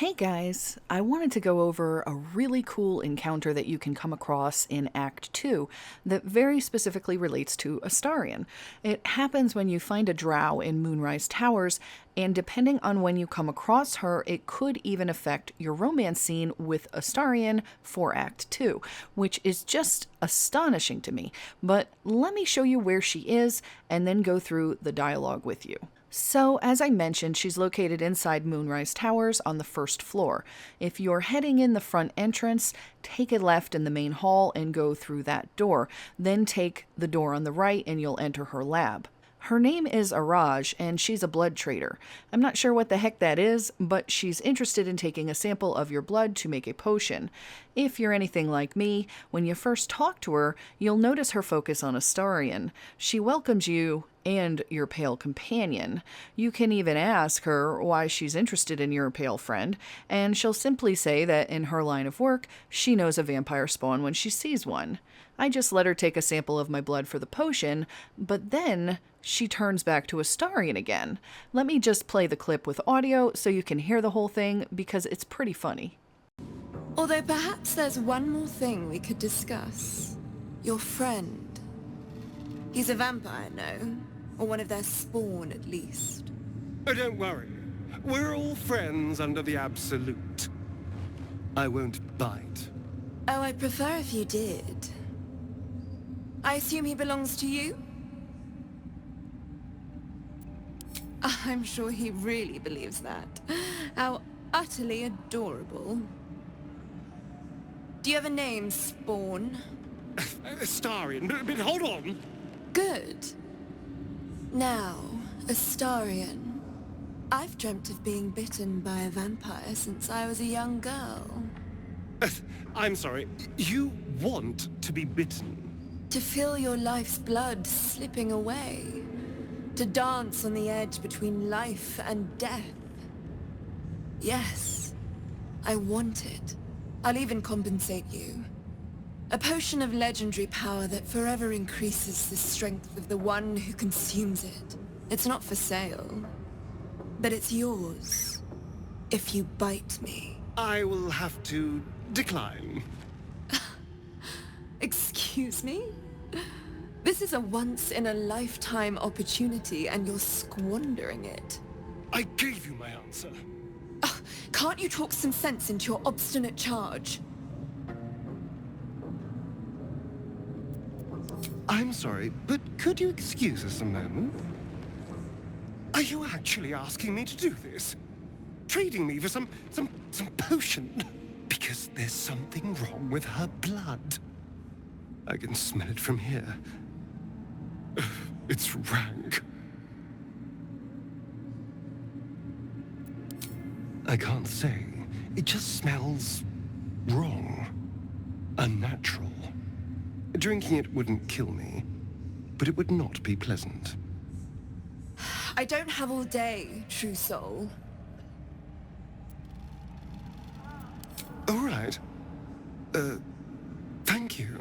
Hey guys, I wanted to go over a really cool encounter that you can come across in Act 2 that very specifically relates to Astarion. It happens when you find a drow in Moonrise Towers, and depending on when you come across her, it could even affect your romance scene with Astarion for Act 2, which is just astonishing to me. But let me show you where she is, and then go through the dialogue with you. So, as I mentioned, she's located inside Moonrise Towers on the first floor. If you're heading in the front entrance, take a left in the main hall and go through that door. Then take the door on the right and you'll enter her lab. Her name is Araj, and she's a blood trader. I'm not sure what the heck that is, but she's interested in taking a sample of your blood to make a potion. If you're anything like me, when you first talk to her, you'll notice her focus on Astarion. She welcomes you and your pale companion. You can even ask her why she's interested in your pale friend, and she'll simply say that in her line of work, she knows a vampire spawn when she sees one. I just let her take a sample of my blood for the potion, but then she turns back to Astarion again. Let me just play the clip with audio so you can hear the whole thing, because it's pretty funny. Although perhaps there's one more thing we could discuss. Your friend. He's a vampire, no? Or one of their spawn, at least. Oh, don't worry. We're all friends under the absolute. I won't bite. Oh, I'd prefer if you did. I assume he belongs to you? I'm sure he really believes that. How utterly adorable. Do you have a name, Spawn? Astarion, but hold on. Good. Now, Astarion. I've dreamt of being bitten by a vampire since I was a young girl. I'm sorry, you want to be bitten? To feel your life's blood slipping away. To dance on the edge between life and death. Yes, I want it. I'll even compensate you. A potion of legendary power that forever increases the strength of the one who consumes it. It's not for sale, but it's yours, if you bite me. I will have to decline. Excuse me? This is a once-in-a-lifetime opportunity, and you're squandering it. I gave you my answer. Can't you talk some sense into your obstinate charge? I'm sorry, but could you excuse us a moment? Are you actually asking me to do this? Trading me for some potion? Because there's something wrong with her blood. I can smell it from here. It's rank. I can't say. It just smells wrong. Unnatural. Drinking it wouldn't kill me, but it would not be pleasant. I don't have all day, true soul. All right. Thank you.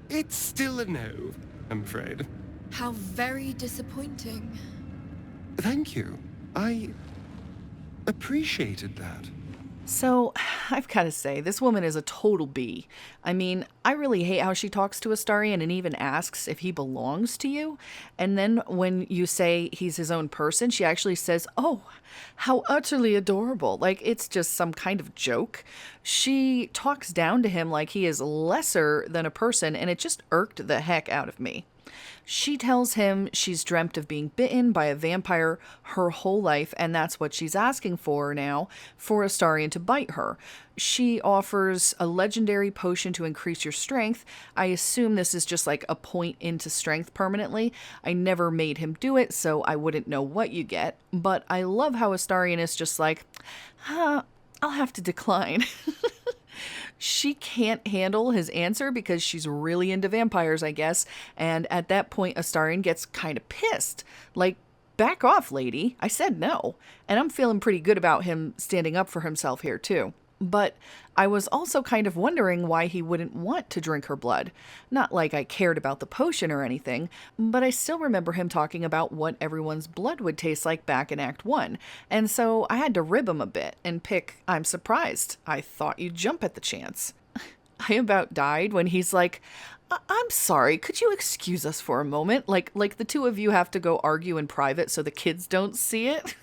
It's still a no, I'm afraid. How very disappointing. Thank you. I appreciated that. So, I've got to say, this woman is a total B. I mean, I really hate how she talks to Astarion and even asks if he belongs to you. And then when you say he's his own person, she actually says, "Oh, how utterly adorable." Like it's just some kind of joke. She talks down to him like he is lesser than a person, and it just irked the heck out of me. She tells him she's dreamt of being bitten by a vampire her whole life, and that's what she's asking for now, for Astarion to bite her. She offers a legendary potion to increase your strength. I assume this is just like a point into strength permanently. I never made him do it, so I wouldn't know what you get. But I love how Astarion is just like, I'll have to decline. She can't handle his answer because she's really into vampires, I guess. And at that point, Astarion gets kind of pissed. Like, back off, lady. I said no. And I'm feeling pretty good about him standing up for himself here, too. But I was also kind of wondering why he wouldn't want to drink her blood. Not like I cared about the potion or anything, but I still remember him talking about what everyone's blood would taste like back in Act 1. And so I had to rib him a bit and pick, I'm surprised. I thought you'd jump at the chance. I about died when he's like, I'm sorry, could you excuse us for a moment? Like the two of you have to go argue in private so the kids don't see it.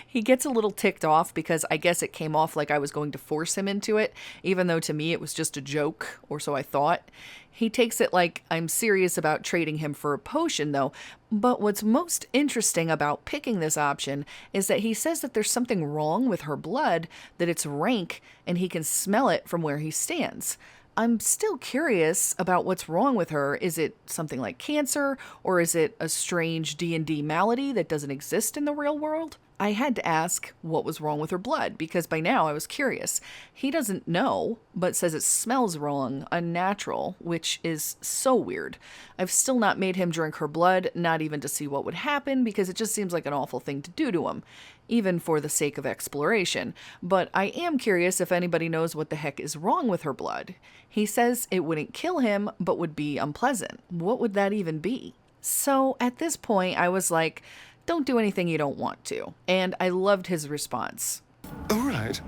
He gets a little ticked off because I guess it came off like I was going to force him into it, even though to me it was just a joke, or so I thought. He takes it like I'm serious about trading him for a potion, though. But what's most interesting about picking this option is that he says that there's something wrong with her blood, that it's rank, and he can smell it from where he stands. I'm still curious about what's wrong with her. Is it something like cancer, or is it a strange D&D malady that doesn't exist in the real world? I had to ask what was wrong with her blood, because by now I was curious. He doesn't know, but says it smells wrong, unnatural, which is so weird. I've still not made him drink her blood, not even to see what would happen, because it just seems like an awful thing to do to him, even for the sake of exploration. But I am curious if anybody knows what the heck is wrong with her blood. He says it wouldn't kill him, but would be unpleasant. What would that even be? So at this point, I was like, don't do anything you don't want to. And I loved his response. All right.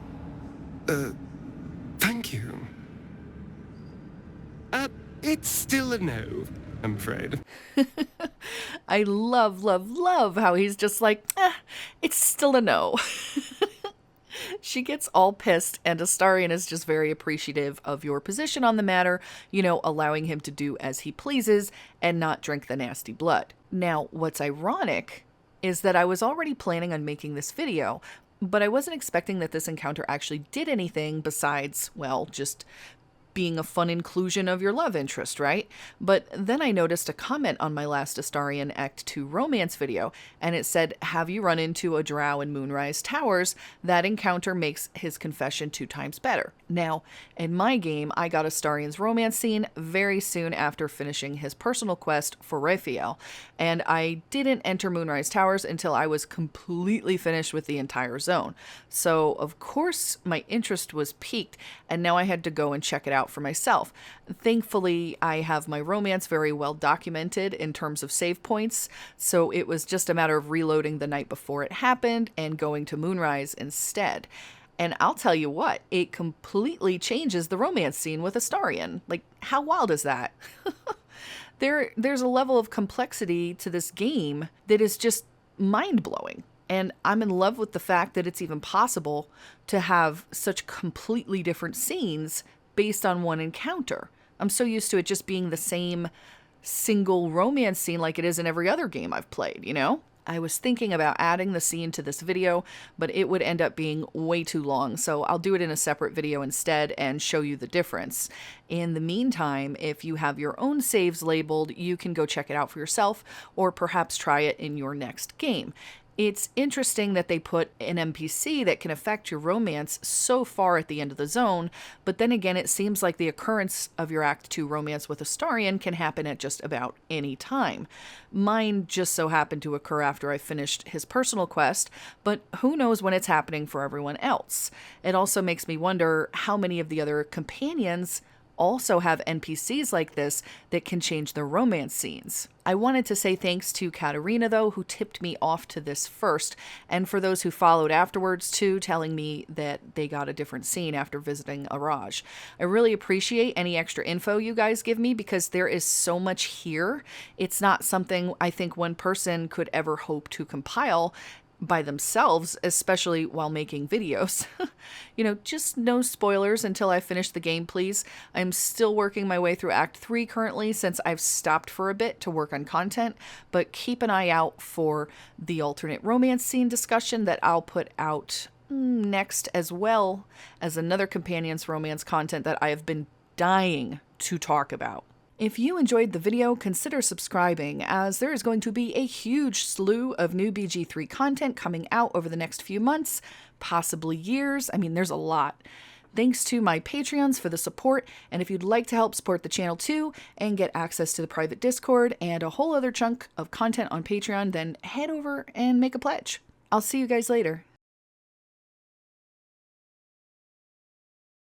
Thank you. It's still a no, I'm afraid. I love how he's just like, it's still a no. She gets all pissed, and Astarion is just very appreciative of your position on the matter, allowing him to do as he pleases and not drink the nasty blood. Now, what's ironic is that I was already planning on making this video, but I wasn't expecting that this encounter actually did anything besides, well, just being a fun inclusion of your love interest, right? But then I noticed a comment on my last Astarion Act 2 romance video, and it said, have you run into a drow in Moonrise Towers? That encounter makes his confession 2 times better. Now, in my game, I got Astarion's romance scene very soon after finishing his personal quest for Raphael, and I didn't enter Moonrise Towers until I was completely finished with the entire zone. So, of course, my interest was piqued, and now I had to go and check it out for myself. Thankfully, I have my romance very well documented in terms of save points, so it was just a matter of reloading the night before it happened and going to Moonrise instead. And I'll tell you what, it completely changes the romance scene with Astarion. Like, how wild is that? There's a level of complexity to this game that is just mind-blowing. And I'm in love with the fact that it's even possible to have such completely different scenes based on one encounter. I'm so used to it just being the same single romance scene like it is in every other game I've played, I was thinking about adding the scene to this video, but it would end up being way too long, so I'll do it in a separate video instead and show you the difference. In the meantime, if you have your own saves labeled, you can go check it out for yourself, or perhaps try it in your next game. It's interesting that they put an NPC that can affect your romance so far at the end of the zone, but then again, it seems like the occurrence of your Act 2 romance with Astarion can happen at just about any time. Mine just so happened to occur after I finished his personal quest, but who knows when it's happening for everyone else. It also makes me wonder how many of the other companions also have NPCs like this that can change their romance scenes. I wanted to say thanks to Katarina, though, who tipped me off to this first, and for those who followed afterwards, too, telling me that they got a different scene after visiting Araj. I really appreciate any extra info you guys give me, because there is so much here. It's not something I think one person could ever hope to compile by themselves, especially while making videos. Just no spoilers until I finish the game, please. I'm still working my way through Act 3 currently, since I've stopped for a bit to work on content, but keep an eye out for the alternate romance scene discussion that I'll put out next, as well as another companion's romance content that I have been dying to talk about. If you enjoyed the video, consider subscribing, as there is going to be a huge slew of new BG3 content coming out over the next few months, possibly years. There's a lot. Thanks to my Patreons for the support, and if you'd like to help support the channel too, and get access to the private Discord and a whole other chunk of content on Patreon, then head over and make a pledge. I'll see you guys later.